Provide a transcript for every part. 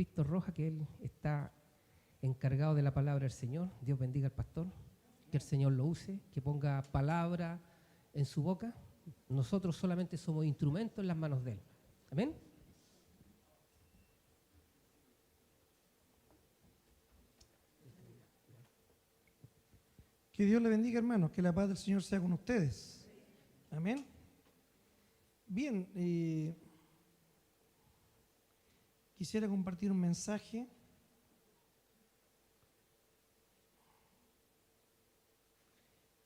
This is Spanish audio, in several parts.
Víctor Roja, que él está encargado de la palabra del Señor. Dios bendiga al pastor, que el Señor lo use, que ponga palabra en su boca. Nosotros solamente somos instrumentos en las manos de Él. Amén. Que Dios le bendiga, hermanos, que la paz del Señor sea con ustedes. Amén. Bien, quisiera compartir un mensaje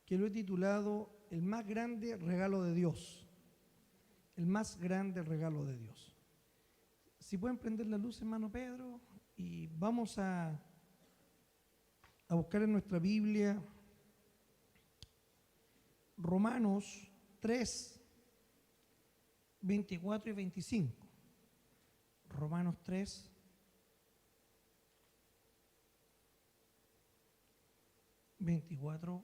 que lo he titulado El más grande regalo de Dios. El más grande regalo de Dios. Si pueden prender la luz, hermano Pedro, y vamos a buscar en nuestra Biblia Romanos 3, 24 y 25. Romanos 3, 24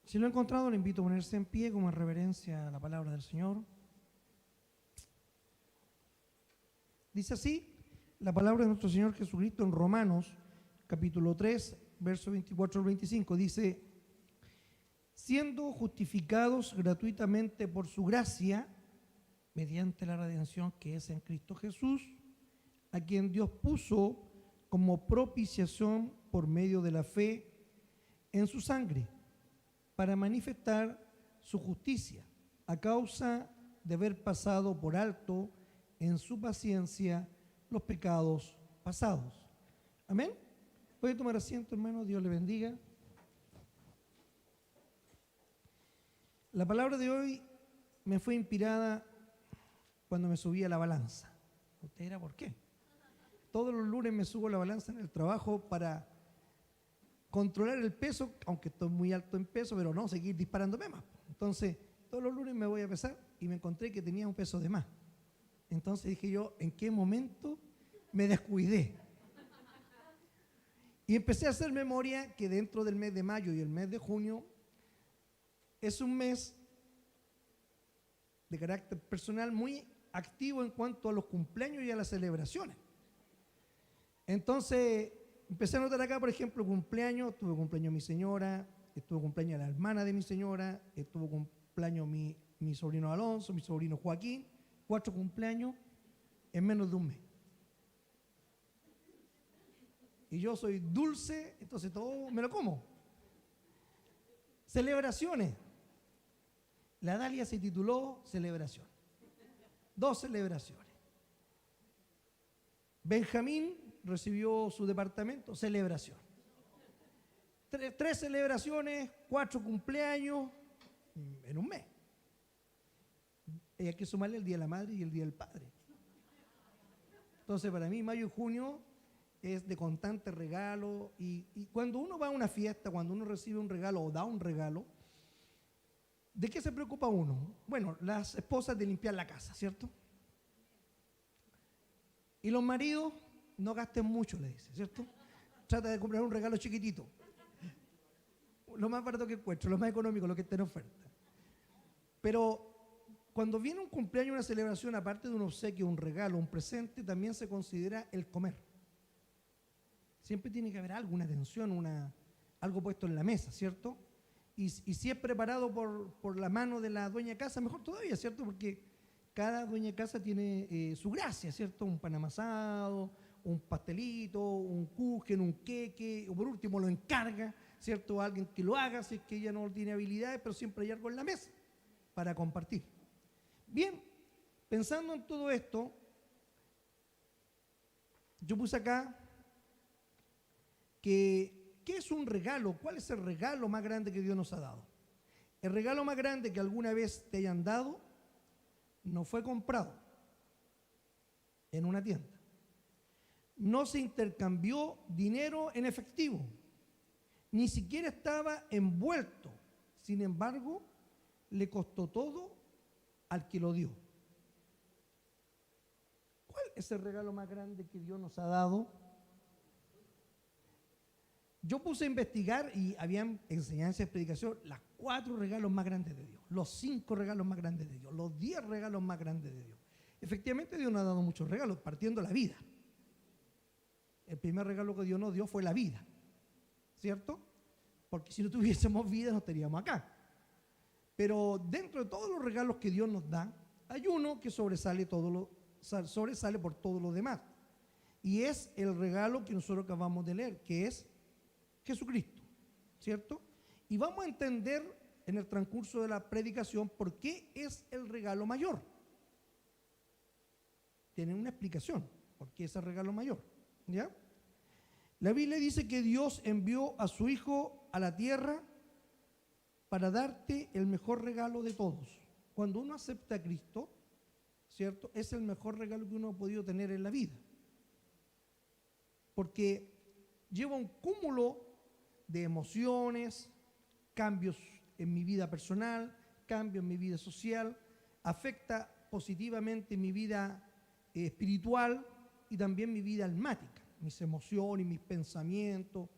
Si lo he encontrado, le invito a ponerse en pie como en reverencia a la palabra del Señor. Dice así la palabra de nuestro Señor Jesucristo en Romanos, capítulo 3, versos 24 al 25. Dice: siendo justificados gratuitamente por su gracia, mediante la redención que es en Cristo Jesús, a quien Dios puso como propiciación por medio de la fe en su sangre, para manifestar su justicia, a causa de haber pasado por alto en su paciencia los pecados pasados. Amén. Puede tomar asiento, hermano. Dios le bendiga. La palabra de hoy me fue inspirada cuando me subí a la balanza. ¿Usted dirá por qué? Todos los lunes me subo a la balanza en el trabajo para controlar el peso, aunque estoy muy alto en peso, pero no seguir disparándome más. Entonces, todos los lunes me voy a pesar y me encontré que tenía un peso de más. Entonces dije yo, ¿en qué momento me descuidé? Y empecé a hacer memoria que dentro del mes de mayo y el mes de junio es un mes de carácter personal muy activo en cuanto a los cumpleaños y a las celebraciones. Entonces, empecé a notar acá, por ejemplo, cumpleaños. Tuve cumpleaños mi señora, estuvo cumpleaños la hermana de mi señora, estuvo cumpleaños mi sobrino Alonso, mi sobrino Joaquín. 4 cumpleaños en menos de un mes. Y yo soy dulce, entonces todo me lo como. Celebraciones. La Dalia se tituló Celebración. 2 celebraciones. Benjamín recibió su departamento, celebración. 3 celebraciones, 4 cumpleaños en un mes. Y hay que sumarle el Día de la Madre y el Día del Padre. Entonces, para mí, mayo y junio es de constante regalo. Y cuando uno va a una fiesta, cuando uno recibe un regalo o da un regalo, ¿de qué se preocupa uno? Bueno, las esposas de limpiar la casa, ¿cierto? Y los maridos, no gasten mucho, le dice, ¿cierto? Trata de comprar un regalo chiquitito. Lo más barato que encuentro, lo más económico, lo que esté en oferta. Pero cuando viene un cumpleaños, una celebración, aparte de un obsequio, un regalo, un presente, también se considera el comer. Siempre tiene que haber algo, una atención, algo puesto en la mesa, ¿cierto? Y si es preparado por la mano de la dueña de casa, mejor todavía, ¿cierto? Porque cada dueña de casa tiene su gracia, ¿cierto? Un pan amasado, un pastelito, un kuchen, un queque, o por último lo encarga, ¿cierto? A alguien que lo haga, si es que ella no tiene habilidades, pero siempre hay algo en la mesa para compartir. Bien, pensando en todo esto, yo puse acá que ¿qué es un regalo? ¿Cuál es el regalo más grande que Dios nos ha dado? El regalo más grande que alguna vez te hayan dado no fue comprado en una tienda. No se intercambió dinero en efectivo. Ni siquiera estaba envuelto. Sin embargo, le costó todo al que lo dio. ¿Cuál es el regalo más grande que Dios nos ha dado? Yo puse a investigar y habían enseñanzas, predicación, los 4 regalos más grandes de Dios, los 5 regalos más grandes de Dios, los 10 regalos más grandes de Dios. Efectivamente, Dios nos ha dado muchos regalos, partiendo la vida. El primer regalo que Dios nos dio fue la vida, ¿cierto? Porque si no tuviésemos vida no estaríamos acá. Pero dentro de todos los regalos que Dios nos da, hay uno que sobresale por todos los demás. Y es el regalo que nosotros acabamos de leer, que es Jesucristo, ¿cierto? Y vamos a entender en el transcurso de la predicación por qué es el regalo mayor. Tiene una explicación, por qué es el regalo mayor, ¿ya? La Biblia dice que Dios envió a su Hijo a la tierra para darte el mejor regalo de todos. Cuando uno acepta a Cristo, ¿cierto? Es el mejor regalo que uno ha podido tener en la vida. Porque lleva un cúmulo de emociones, cambios en mi vida personal, cambios en mi vida social, afecta positivamente mi vida espiritual y también mi vida almática, mis emociones, mis pensamientos,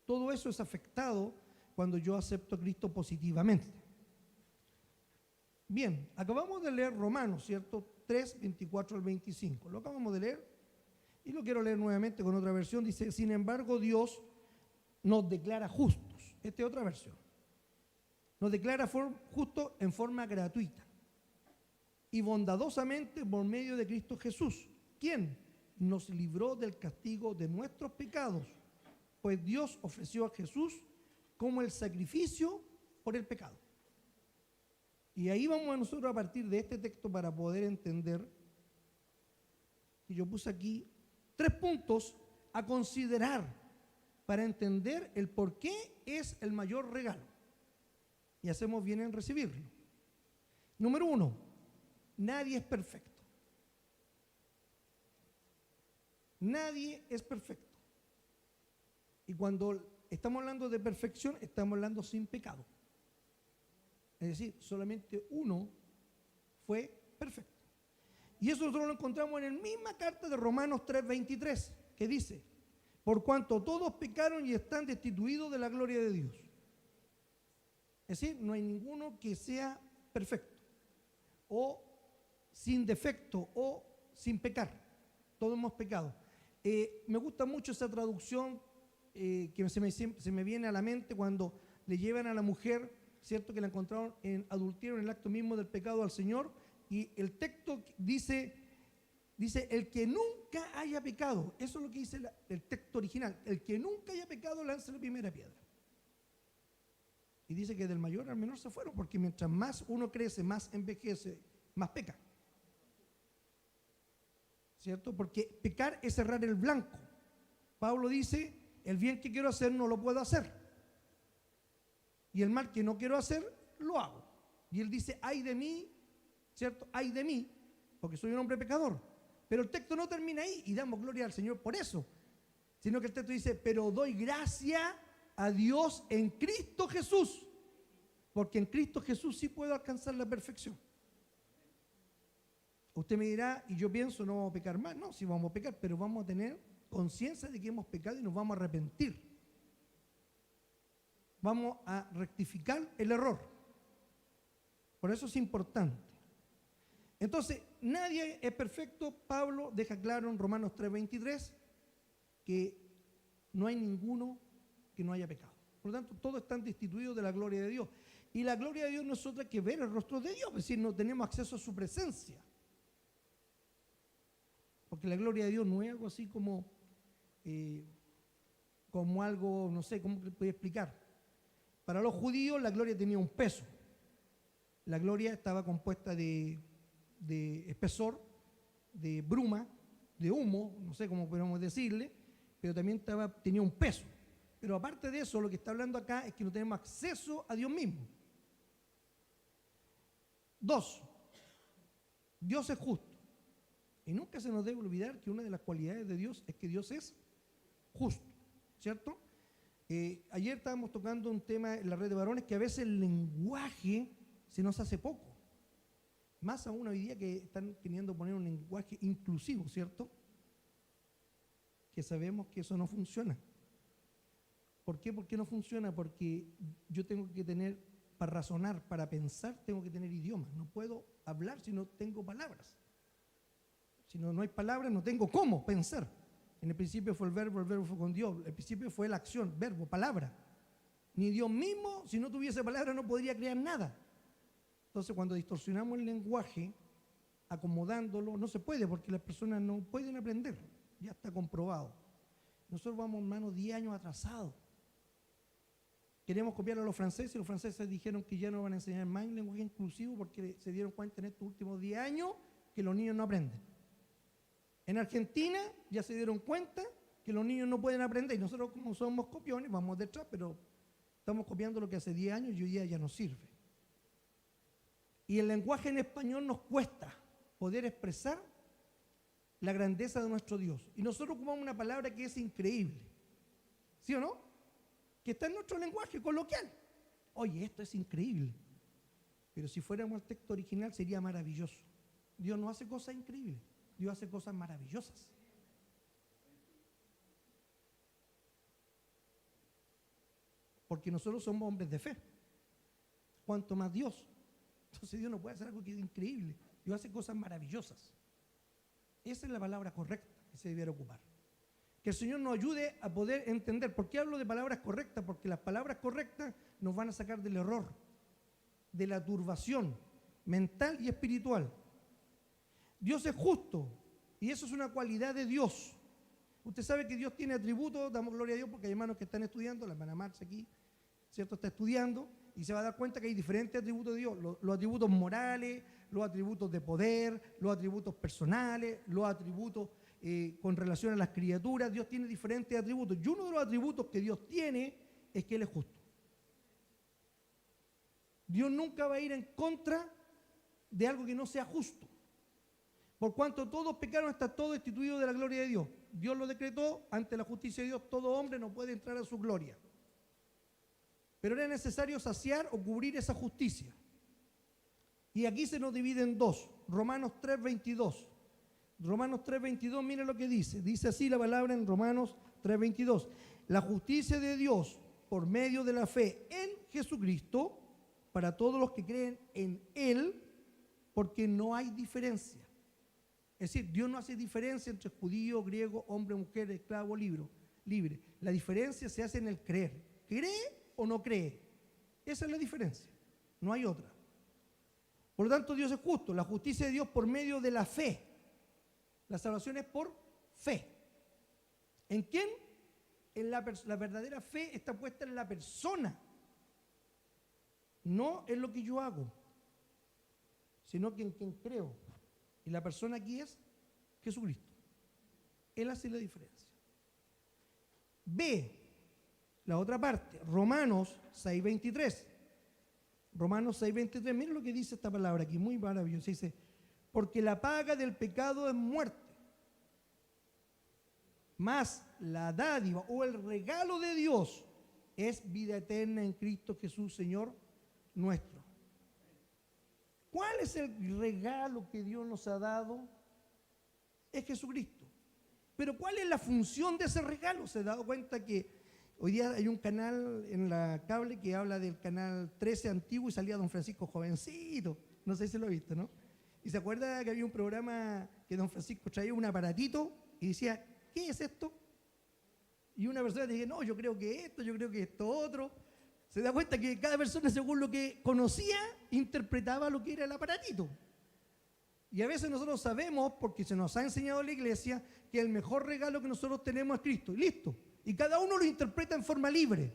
todo eso es afectado cuando yo acepto a Cristo positivamente. Bien, acabamos de leer Romanos, ¿cierto? 3, 24 al 25, lo acabamos de leer y lo quiero leer nuevamente con otra versión, dice, sin embargo Dios nos declara justos, esta es otra versión, nos declara justos en forma gratuita y bondadosamente por medio de Cristo Jesús, quien nos libró del castigo de nuestros pecados, pues Dios ofreció a Jesús como el sacrificio por el pecado. Y ahí vamos a nosotros a partir de este texto para poder entender, y yo puse aquí 3 puntos a considerar para entender el por qué es el mayor regalo. Y hacemos bien en recibirlo. Número 1, nadie es perfecto. Nadie es perfecto. Y cuando estamos hablando de perfección, estamos hablando sin pecado. Es decir, solamente uno fue perfecto. Y eso nosotros lo encontramos en la misma carta de Romanos 3:23, que dice, por cuanto todos pecaron y están destituidos de la gloria de Dios. Es decir, no hay ninguno que sea perfecto, o sin defecto, o sin pecar. Todos hemos pecado. Me gusta mucho esa traducción que se me viene a la mente cuando le llevan a la mujer, ¿cierto? Que la encontraron en adulterio, en el acto mismo del pecado al Señor, y el texto dice, el que nunca haya pecado, eso es lo que dice el texto original, el que nunca haya pecado lance la primera piedra. Y dice que del mayor al menor se fueron, porque mientras más uno crece, más envejece, más peca. ¿Cierto? Porque pecar es cerrar el blanco. Pablo dice, el bien que quiero hacer no lo puedo hacer. Y el mal que no quiero hacer, lo hago. Y él dice, ay de mí, ¿cierto? Ay de mí, porque soy un hombre pecador. Pero el texto no termina ahí y damos gloria al Señor por eso. Sino que el texto dice, pero doy gracia a Dios en Cristo Jesús. Porque en Cristo Jesús sí puedo alcanzar la perfección. Usted me dirá, y yo pienso, no vamos a pecar más. No, sí vamos a pecar, pero vamos a tener conciencia de que hemos pecado y nos vamos a arrepentir. Vamos a rectificar el error. Por eso es importante. Entonces, nadie es perfecto. Pablo deja claro en Romanos 3:23 que no hay ninguno que no haya pecado. Por lo tanto, todos están destituidos de la gloria de Dios. Y la gloria de Dios no es otra que ver el rostro de Dios, es decir, no tenemos acceso a su presencia. Porque la gloria de Dios no es algo así como algo, no sé, ¿cómo le puedo explicar? Para los judíos la gloria tenía un peso. La gloria estaba compuesta de espesor, de bruma, de humo, no sé cómo podemos decirle, pero también tenía un peso. Pero aparte de eso, lo que está hablando acá es que no tenemos acceso a Dios mismo. 2, Dios es justo. Y nunca se nos debe olvidar que una de las cualidades de Dios es que Dios es justo, ¿cierto? Ayer estábamos tocando un tema en la red de varones que a veces el lenguaje se nos hace poco. Más aún hoy día que están queriendo poner un lenguaje inclusivo, ¿cierto? Que sabemos que eso no funciona. ¿Por qué? ¿Por qué no funciona? Porque yo tengo que tener, para razonar, para pensar, tengo que tener idioma. No puedo hablar si no tengo palabras. Si no hay palabras, no tengo cómo pensar. En el principio fue el verbo fue con Dios. El principio fue la acción, verbo, palabra. Ni Dios mismo, si no tuviese palabra, no podría crear nada. Entonces, cuando distorsionamos el lenguaje, acomodándolo, no se puede, porque las personas no pueden aprender. Ya está comprobado. Nosotros vamos, hermanos, 10 años atrasados. Queremos copiar a los franceses, y los franceses dijeron que ya no van a enseñar más lenguaje inclusivo porque se dieron cuenta en estos últimos 10 años que los niños no aprenden. En Argentina ya se dieron cuenta que los niños no pueden aprender, y nosotros, como somos copiones, vamos detrás, pero estamos copiando lo que hace 10 años y hoy día ya nos sirve. Y el lenguaje en español nos cuesta poder expresar la grandeza de nuestro Dios. Y nosotros ocupamos una palabra que es increíble, ¿sí o no? Que está en nuestro lenguaje coloquial. Oye, esto es increíble. Pero si fuéramos al texto original sería maravilloso. Dios no hace cosas increíbles, Dios hace cosas maravillosas. Porque nosotros somos hombres de fe. Cuanto más Dios. Entonces Dios no puede hacer algo que es increíble. Dios hace cosas maravillosas. Esa es la palabra correcta que se debiera ocupar. Que el Señor nos ayude a poder entender. ¿Por qué hablo de palabras correctas? Porque las palabras correctas nos van a sacar del error, de la turbación mental y espiritual. Dios es justo y eso es una cualidad de Dios. Usted sabe que Dios tiene atributos, damos gloria a Dios porque hay hermanos que están estudiando, la hermana Marcia aquí, ¿cierto? Está estudiando y se va a dar cuenta que hay diferentes atributos de Dios, los atributos morales, los atributos de poder, los atributos personales, los atributos con relación a las criaturas. Dios tiene diferentes atributos y uno de los atributos que Dios tiene es que Él es justo. Dios nunca va a ir en contra de algo que no sea justo. Por cuanto todos pecaron, está todo destituido de la gloria de Dios. Dios lo decretó, ante la justicia de Dios todo hombre no puede entrar a su gloria. Pero era necesario saciar o cubrir esa justicia. Y aquí se nos divide en dos. Romanos 3:22. Romanos 3:22, mire lo que dice. Dice así la palabra en Romanos 3:22. La justicia de Dios por medio de la fe en Jesucristo para todos los que creen en Él, porque no hay diferencia. Es decir, Dios no hace diferencia entre judío, griego, hombre, mujer, esclavo, libre. La diferencia se hace en el creer. ¿Cree o no cree? Esa es la diferencia. No hay otra. Por lo tanto, Dios es justo. La justicia de Dios por medio de la fe. La salvación es por fe. ¿En quién? La verdadera fe está puesta en la persona. No en lo que yo hago, sino que en quien creo. Y la persona aquí es Jesucristo. Él hace la diferencia. B, la otra parte, Romanos 6:23. Romanos 6:23, miren lo que dice esta palabra aquí, muy maravillosa. Dice, porque la paga del pecado es muerte, mas la dádiva o el regalo de Dios es vida eterna en Cristo Jesús, Señor nuestro. ¿Cuál es el regalo que Dios nos ha dado? Es Jesucristo. Pero ¿cuál es la función de ese regalo? ¿Se ha dado cuenta que hoy día hay un canal en la cable que habla del canal 13 antiguo y salía don Francisco jovencito? No sé si lo ha visto, ¿no? Y se acuerda que había un programa que don Francisco traía un aparatito y decía, ¿qué es esto? Y una persona decía, no, yo creo que esto, yo creo que esto otro. Se da cuenta que cada persona, según lo que conocía, interpretaba lo que era el aparatito. Y a veces nosotros sabemos, porque se nos ha enseñado en la iglesia, que el mejor regalo que nosotros tenemos es Cristo. Y listo. Y cada uno lo interpreta en forma libre.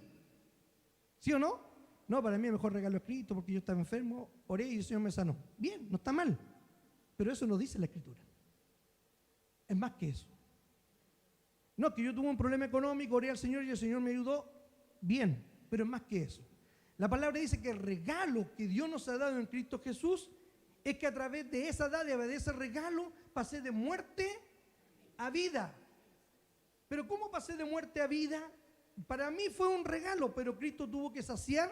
¿Sí o no? No, para mí el mejor regalo es Cristo, porque yo estaba enfermo, oré y el Señor me sanó. Bien, no está mal. Pero eso no dice la Escritura. Es más que eso. No, que yo tuve un problema económico, oré al Señor y el Señor me ayudó. Bien, pero es más que eso. La palabra dice que el regalo que Dios nos ha dado en Cristo Jesús es que a través de esa dádiva, de ese regalo, pasé de muerte a vida. Pero ¿cómo pasé de muerte a vida? Para mí fue un regalo, pero Cristo tuvo que saciar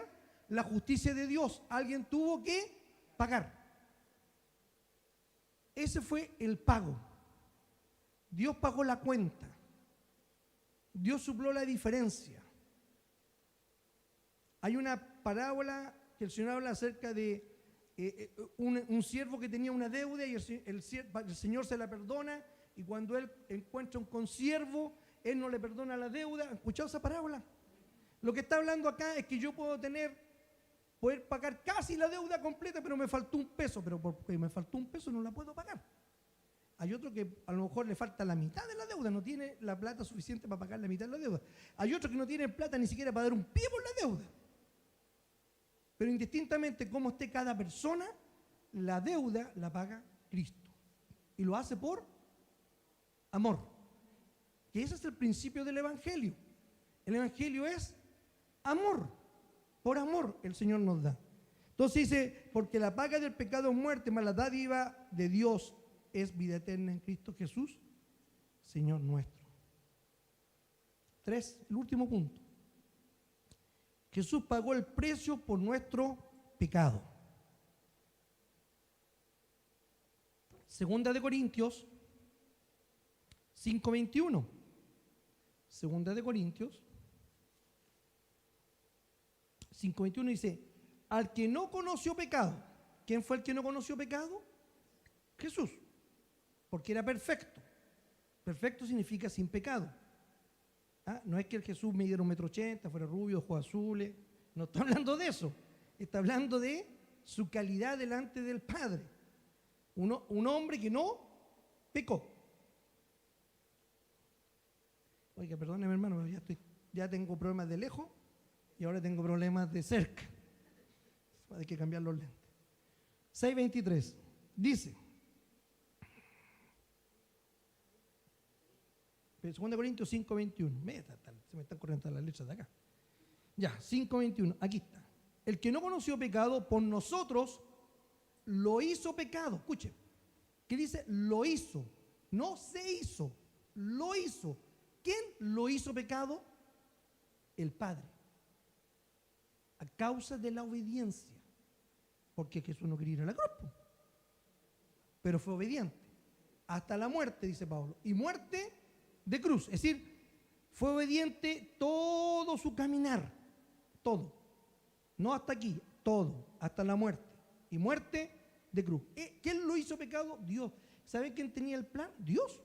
la justicia de Dios. Alguien tuvo que pagar. Ese fue el pago. Dios pagó la cuenta. Dios suplió la diferencia. Hay una parábola que el Señor habla acerca de un siervo que tenía una deuda y el Señor se la perdona, y cuando él encuentra un consiervo, él no le perdona la deuda. ¿Han escuchado esa parábola? Lo que está hablando acá es que yo puedo poder pagar casi la deuda completa, pero me faltó un peso, pero porque me faltó un peso no la puedo pagar. Hay otro que a lo mejor le falta la mitad de la deuda, no tiene la plata suficiente para pagar la mitad de la deuda. Hay otro que no tiene plata ni siquiera para dar un pie por la deuda. Pero indistintamente cómo esté cada persona, la deuda la paga Cristo. Y lo hace por amor. Que ese es el principio del Evangelio. El Evangelio es amor. Por amor el Señor nos da. Entonces dice, porque la paga del pecado es muerte, mas la dádiva de Dios es vida eterna en Cristo Jesús, Señor nuestro. 3, el último punto. Jesús pagó el precio por nuestro pecado. Segunda de Corintios 5:21. Segunda de Corintios 5:21 dice, al que no conoció pecado. ¿Quién fue el que no conoció pecado? Jesús, porque era perfecto. Perfecto significa sin pecado. No es que el Jesús me diera 1,80 m, fuera rubio, ojos azules. No está hablando de eso. Está hablando de su calidad delante del Padre. Un hombre que no pecó. Oiga, perdóneme, hermano, pero ya tengo problemas de lejos y ahora tengo problemas de cerca. Hay que cambiar los lentes. 6:23 dice, 2 Corintios 5:21. Se me están corriendo las letras de acá. Ya, 5:21, aquí está. El que no conoció pecado, por nosotros lo hizo pecado. Escuche, ¿qué dice? Lo hizo, no se hizo, lo hizo. ¿Quién lo hizo pecado? El Padre. A causa de la obediencia. Porque Jesús no quería ir a la cruz, pero fue obediente. Hasta la muerte, dice Pablo. Y muerte de cruz. Es decir, fue obediente todo su caminar. Todo. No hasta aquí, todo. Hasta la muerte. Y muerte de cruz. ¿Quién lo hizo pecado? Dios. ¿Saben quién tenía el plan? Dios.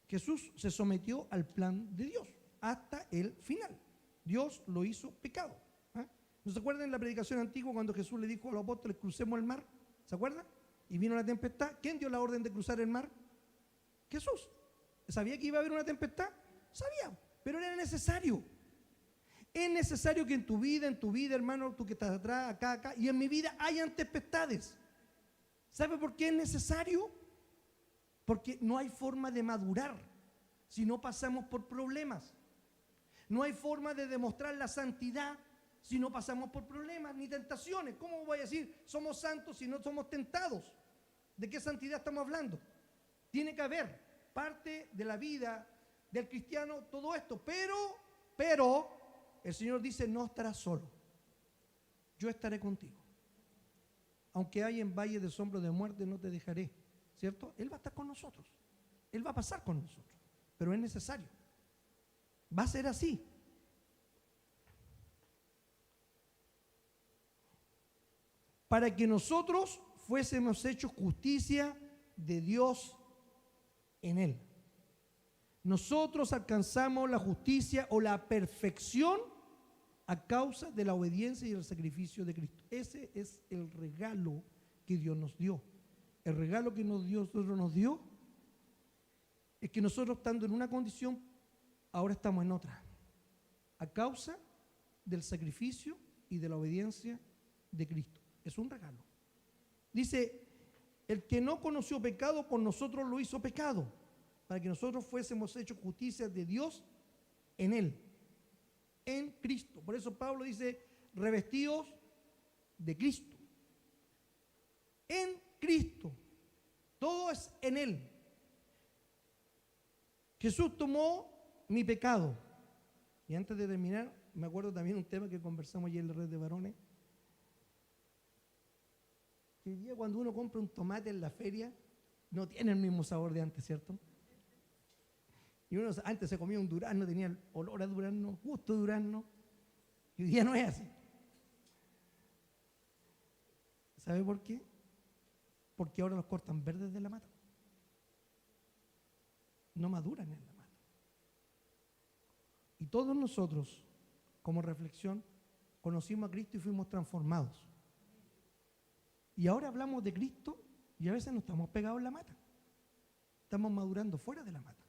Jesús se sometió al plan de Dios hasta el final. Dios lo hizo pecado. ¿No se acuerdan en la predicación antigua cuando Jesús le dijo a los apóstoles, crucemos el mar? ¿Se acuerdan? Y vino la tempestad. ¿Quién dio la orden de cruzar el mar? Jesús. ¿Sabía que iba a haber una tempestad? Sabía, pero era necesario. Es necesario que en tu vida, hermano, tú que estás atrás, acá, y en mi vida hayan tempestades. ¿Sabe por qué es necesario? Porque no hay forma de madurar si no pasamos por problemas. No hay forma de demostrar la santidad si no pasamos por problemas ni tentaciones. ¿Cómo voy a decir somos santos si no somos tentados? ¿De qué santidad estamos hablando? Tiene que haber parte de la vida del cristiano todo esto, pero el Señor dice, no estarás solo, yo estaré contigo. Aunque haya en valle de sombra de muerte, no te dejaré, ¿cierto? Él va a estar con nosotros, Él va a pasar con nosotros, pero es necesario, va a ser así. Para que nosotros fuésemos hechos justicia de Dios en Él. Nosotros alcanzamos la justicia o la perfección a causa de la obediencia y el sacrificio de Cristo. Ese es el regalo que Dios nos dio. El regalo que Dios nos dio es que nosotros, estando en una condición, ahora estamos en otra. A causa del sacrificio y de la obediencia de Cristo. Es un regalo. Dice, el que no conoció pecado, por nosotros lo hizo pecado, para que nosotros fuésemos hechos justicia de Dios en Él, en Cristo. Por eso Pablo dice, revestidos de Cristo. En Cristo. Todo es en Él. Jesús tomó mi pecado. Y antes de terminar, me acuerdo también un tema que conversamos ayer en la red de varones. Que hoy día cuando uno compra un tomate en la feria, no tiene el mismo sabor de antes, ¿cierto? Y uno antes se comía un durazno, tenía el olor a durazno, gusto de durazno. Y Y hoy día no es así. ¿Sabe por qué? Porque ahora los cortan verdes de la mata. No maduran en la mata. Y todos nosotros, como reflexión, conocimos a Cristo y fuimos transformados. Y ahora hablamos de Cristo y a veces no estamos pegados en la mata. Estamos madurando fuera de la mata.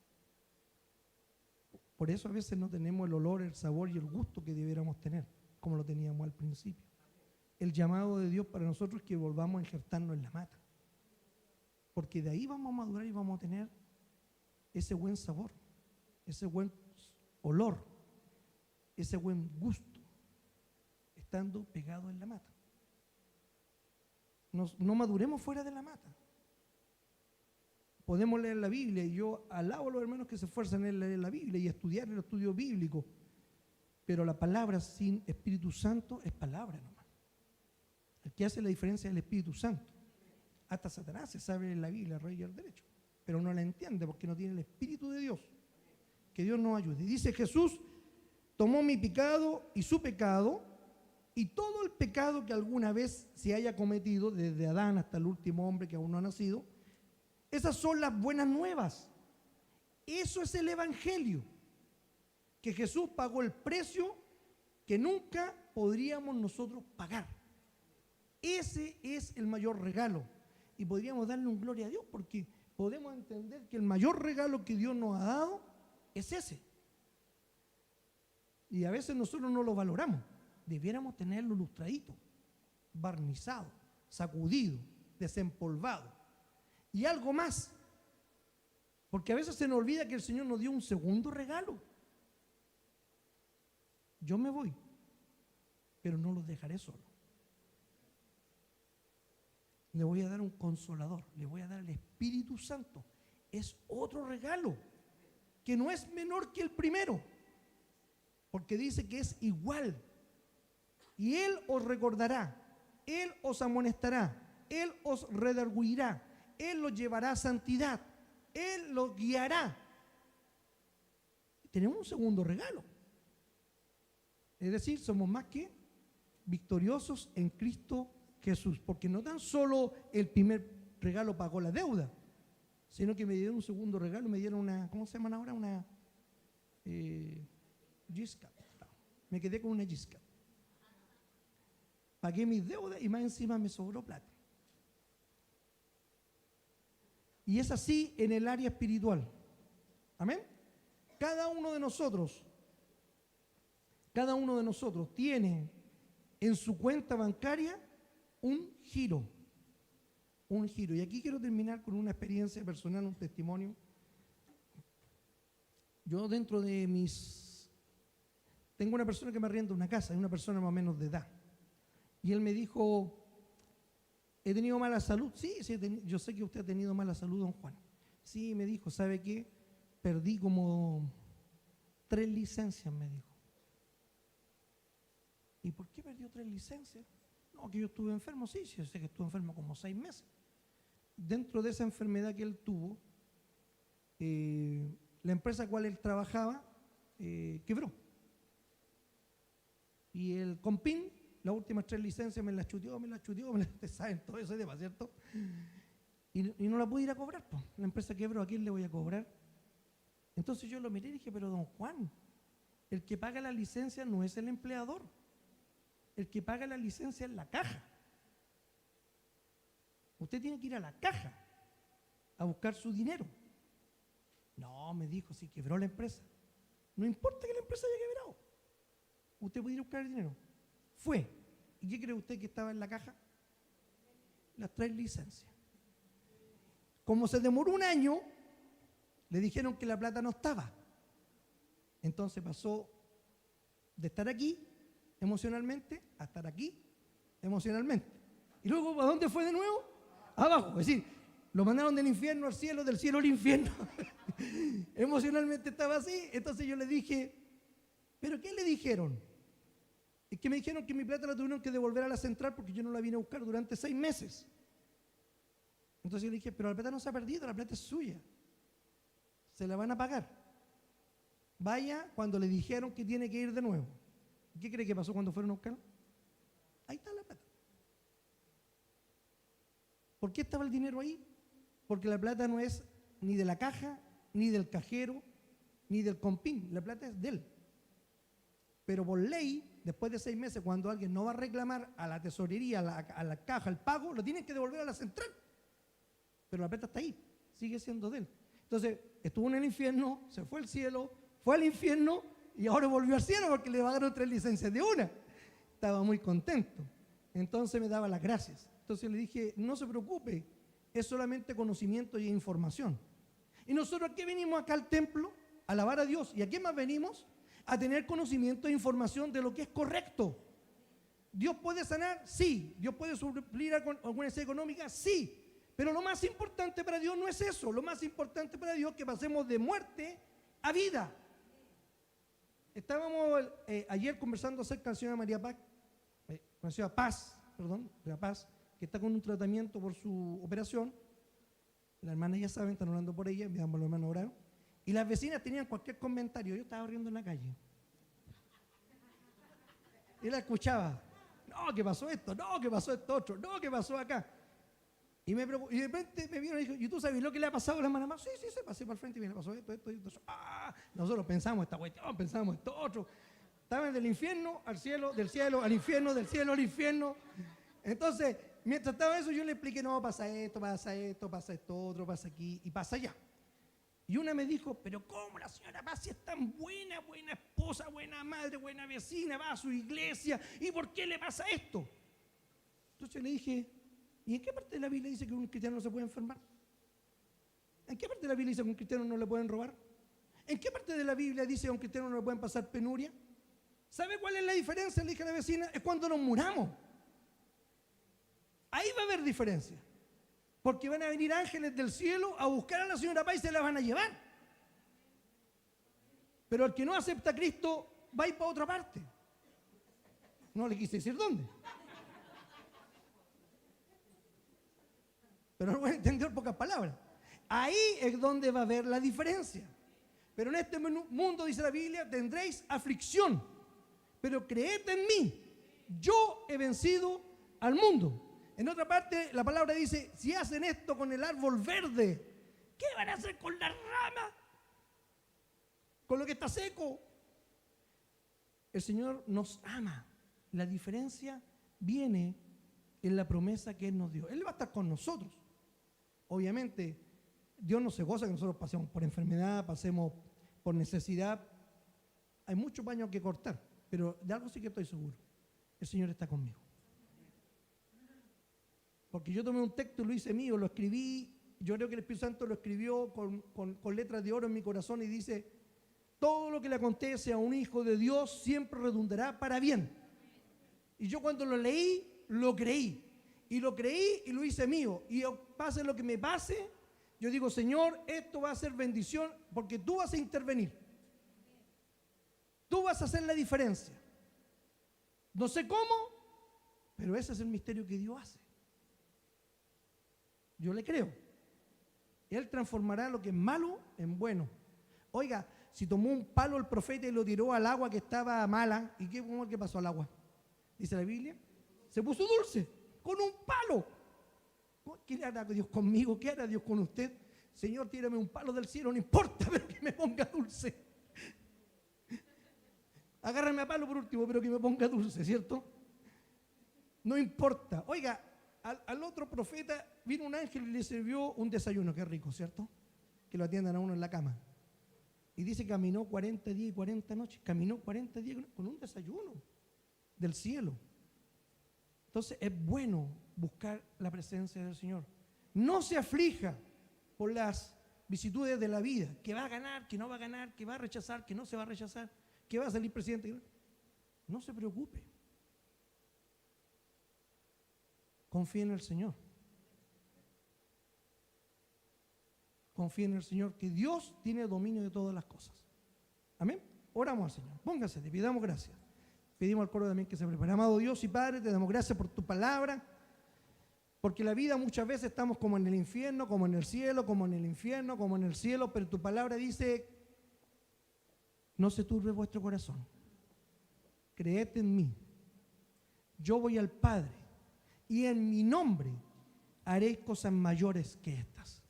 Por eso a veces no tenemos el olor, el sabor y el gusto que debiéramos tener, como lo teníamos al principio. El llamado de Dios para nosotros es que volvamos a injertarnos en la mata. Porque de ahí vamos a madurar y vamos a tener ese buen sabor, ese buen olor, ese buen gusto, estando pegado en la mata. No maduremos fuera de la mata. Podemos leer la Biblia y yo alabo a los hermanos que se esfuerzan en leer la Biblia y estudiar el estudio bíblico, pero la palabra sin Espíritu Santo es palabra nomás. El que hace la diferencia es el Espíritu Santo. Hasta Satanás se sabe en la Biblia, rey y el derecho, pero no la entiende porque no tiene el Espíritu de Dios. Que Dios nos ayude. Dice Jesús, tomó mi pecado y su pecado y todo el pecado que alguna vez se haya cometido, desde Adán hasta el último hombre que aún no ha nacido. Esas son las buenas nuevas. Eso es el Evangelio. Que Jesús pagó el precio que nunca podríamos nosotros pagar. Ese es el mayor regalo. Y podríamos darle un gloria a Dios porque podemos entender que el mayor regalo que Dios nos ha dado es ese. Y a veces nosotros no lo valoramos. Debiéramos tenerlo lustradito, barnizado, sacudido, desempolvado. Y algo más, porque a veces se nos olvida que el Señor nos dio un segundo regalo. Yo me voy, pero no los dejaré solos. Le voy a dar un consolador, le voy a dar el Espíritu Santo. Es otro regalo, que no es menor que el primero, porque dice que es igual. Y Él os recordará, Él os amonestará, Él os redarguirá, Él los llevará a santidad, Él los guiará. Tenemos un segundo regalo. Es decir, somos más que victoriosos en Cristo Jesús, porque no tan solo el primer regalo pagó la deuda, sino que me dieron un segundo regalo, me dieron una, ¿cómo se llaman ahora? Una Gisca. Me quedé con una Gisca. Pagué mis deudas y más encima me sobró plata. Y es así en el área espiritual. Amén. Cada uno de nosotros tiene en su cuenta bancaria un giro. Un giro. Y aquí quiero terminar con una experiencia personal, un testimonio. Yo dentro de tengo una persona que me arrienda una casa, es una persona más o menos de edad. Y él me dijo, ¿he tenido mala salud? Sí, yo sé que usted ha tenido mala salud, don Juan. Sí, me dijo, ¿sabe qué? Perdí como 3 licencias, me dijo. ¿Y por qué perdió 3 licencias? No, que yo estuve enfermo. Sí, yo sé que estuve enfermo como 6 meses. Dentro de esa enfermedad que él tuvo, la empresa a la cual él trabajaba quebró. Y el Compin, las últimas 3 licencias me las chuteó, ustedes saben todo ese tema, ¿cierto? Y no la pude ir a cobrar, pues. La empresa quebró, ¿a quién le voy a cobrar? Entonces yo lo miré y dije, pero don Juan, el que paga la licencia no es el empleador. El que paga la licencia es la caja. Usted tiene que ir a la caja a buscar su dinero. No, me dijo, si quebró la empresa. No importa que la empresa haya quebrado. Usted puede ir a buscar el dinero. Fue. ¿Y qué cree usted que estaba en la caja? Las 3 licencias. Como se demoró un año, le dijeron que la plata no estaba. Entonces pasó de estar aquí emocionalmente a estar aquí emocionalmente. Y luego, ¿a dónde fue de nuevo? Abajo. Es decir, lo mandaron del infierno al cielo, del cielo al infierno. Emocionalmente estaba así. Entonces yo le dije, ¿pero qué le dijeron? Es que me dijeron que mi plata la tuvieron que devolver a la central porque yo no la vine a buscar durante 6 meses. Entonces yo le dije, pero la plata no se ha perdido, la plata es suya. Se la van a pagar. Vaya cuando le dijeron que tiene que ir de nuevo. ¿Qué cree que pasó cuando fueron a buscarlo? Ahí está la plata. ¿Por qué estaba el dinero ahí? Porque la plata no es ni de la caja, ni del cajero, ni del compín. La plata es de él. Pero por ley, después de 6 meses, cuando alguien no va a reclamar a la tesorería, a la caja, el pago, lo tienen que devolver a la central. Pero la plata está ahí, sigue siendo de él. Entonces, estuvo en el infierno, se fue al cielo, fue al infierno y ahora volvió al cielo porque le pagaron 3 licencias de una. Estaba muy contento. Entonces me daba las gracias. Entonces le dije, no se preocupe, es solamente conocimiento y información. ¿Y nosotros a qué venimos acá al templo? A alabar a Dios. ¿Y a qué más venimos? A tener conocimiento e información de lo que es correcto. ¿Dios puede sanar? Sí. ¿Dios puede suplir alguna necesidad económica? Sí. Pero lo más importante para Dios no es eso. Lo más importante para Dios es que pasemos de muerte a vida. Estábamos ayer conversando acerca de la señora María Paz, que está con un tratamiento por su operación. Las hermanas ya saben, están orando por ella, veamos los hermanos oraron. Y las vecinas tenían cualquier comentario. Yo estaba riendo en la calle. Y la escuchaba. No, ¿qué pasó esto? No, ¿qué pasó esto otro? No, ¿qué pasó acá? Y de repente me vieron y dijo, ¿y tú sabes lo que le ha pasado a la hermana más? Sí, se pasé para el frente y me le pasó esto. Nosotros pensamos esta cuestión, pensamos esto otro. Estaban del infierno al cielo, del cielo al infierno, del cielo al infierno. Entonces, mientras estaba eso, yo le expliqué, no, pasa esto, pasa esto otro, pasa aquí y pasa allá. Y una me dijo, pero ¿cómo la señora Paz si es tan buena, buena esposa, buena madre, buena vecina, va a su iglesia, ¿y por qué le pasa esto? Entonces le dije, ¿y en qué parte de la Biblia dice que un cristiano no se puede enfermar? ¿En qué parte de la Biblia dice que a un cristiano no le pueden robar? ¿En qué parte de la Biblia dice que a un cristiano no le pueden pasar penuria? ¿Sabe cuál es la diferencia? Le dije a la vecina, es cuando nos muramos. Ahí va a haber diferencia. Porque van a venir ángeles del cielo a buscar a la señora Paz y se la van a llevar. Pero el que no acepta a Cristo va a ir para otra parte. No le quise decir dónde. Pero no voy a entender en pocas palabras. Ahí es donde va a haber la diferencia. Pero en este mundo, dice la Biblia, tendréis aflicción. Pero creed en mí. Yo he vencido al mundo. En otra parte, la palabra dice, si hacen esto con el árbol verde, ¿qué van a hacer con la rama? Con lo que está seco. El Señor nos ama. La diferencia viene en la promesa que Él nos dio. Él va a estar con nosotros. Obviamente, Dios no se goza que nosotros pasemos por enfermedad, pasemos por necesidad. Hay muchos paños que cortar, pero de algo sí que estoy seguro. El Señor está conmigo. Porque yo tomé un texto y lo hice mío, lo escribí, yo creo que el Espíritu Santo lo escribió con letras de oro en mi corazón y dice, todo lo que le acontece a un hijo de Dios siempre redundará para bien. Y yo cuando lo leí, lo creí. Y lo creí y lo hice mío. Y pase lo que me pase, yo digo, Señor, esto va a ser bendición porque tú vas a intervenir. Tú vas a hacer la diferencia. No sé cómo, pero ese es el misterio que Dios hace. Yo le creo. Él transformará lo que es malo en bueno. Oiga, si tomó un palo el profeta y lo tiró al agua que estaba mala, ¿y qué pasó al agua? Dice la Biblia, se puso dulce, con un palo. ¿Qué hará Dios conmigo? ¿Qué hará Dios con usted? Señor, tírame un palo del cielo, no importa, pero que me ponga dulce. Agárrame a palo por último, pero que me ponga dulce, ¿cierto? No importa. Oiga, al otro profeta vino un ángel y le sirvió un desayuno, qué rico, ¿cierto? Que lo atiendan a uno en la cama. Y dice que caminó 40 días y 40 noches, caminó 40 días con un desayuno del cielo. Entonces es bueno buscar la presencia del Señor. No se aflija por las vicisitudes de la vida, que va a ganar, que no va a ganar, que va a rechazar, que no se va a rechazar, que va a salir presidente. No se preocupe. Confía en el Señor. Confía en el Señor, que Dios tiene dominio de todas las cosas. Amén. Oramos al Señor. Póngase, te pidamos gracias. Pedimos al coro también que se prepare. Amado Dios y Padre, te damos gracias por tu palabra, porque la vida muchas veces estamos como en el infierno, como en el cielo, como en el infierno, como en el cielo, pero tu palabra dice, no se turbe vuestro corazón. creed en mí. Yo voy al Padre y en mi nombre haréis cosas mayores que estas.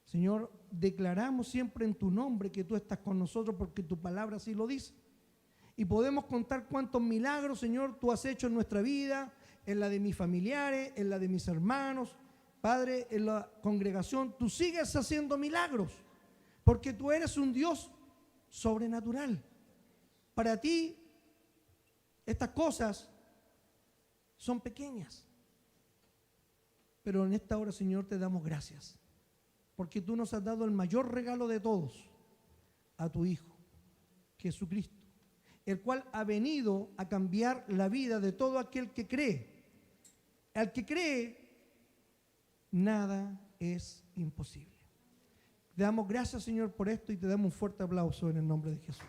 Señor, declaramos siempre en tu nombre que tú estás con nosotros porque tu palabra así lo dice. Y podemos contar cuántos milagros, Señor, tú has hecho en nuestra vida, en la de mis familiares, en la de mis hermanos. Padre, en la congregación, tú sigues haciendo milagros porque tú eres un Dios sobrenatural. Para ti, estas cosas son pequeñas. Pero en esta hora, Señor, te damos gracias porque tú nos has dado el mayor regalo de todos, a tu Hijo, Jesucristo, el cual ha venido a cambiar la vida de todo aquel que cree. Al que cree, nada es imposible. Te damos gracias, Señor, por esto y te damos un fuerte aplauso en el nombre de Jesús.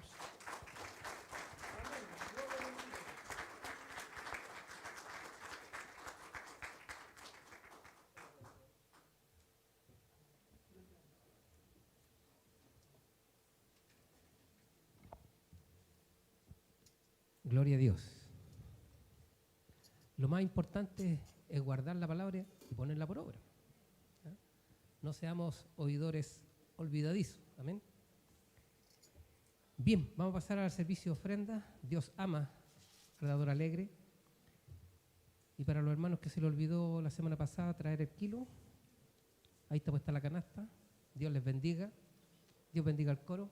Gloria a Dios. Lo más importante es guardar la palabra y ponerla por obra. No seamos oidores olvidadizos. Amén. Bien, vamos a pasar al servicio de ofrenda. Dios ama al dador alegre. Y para los hermanos que se le olvidó la semana pasada traer el kilo, ahí está puesta la canasta. Dios les bendiga. Dios bendiga al coro.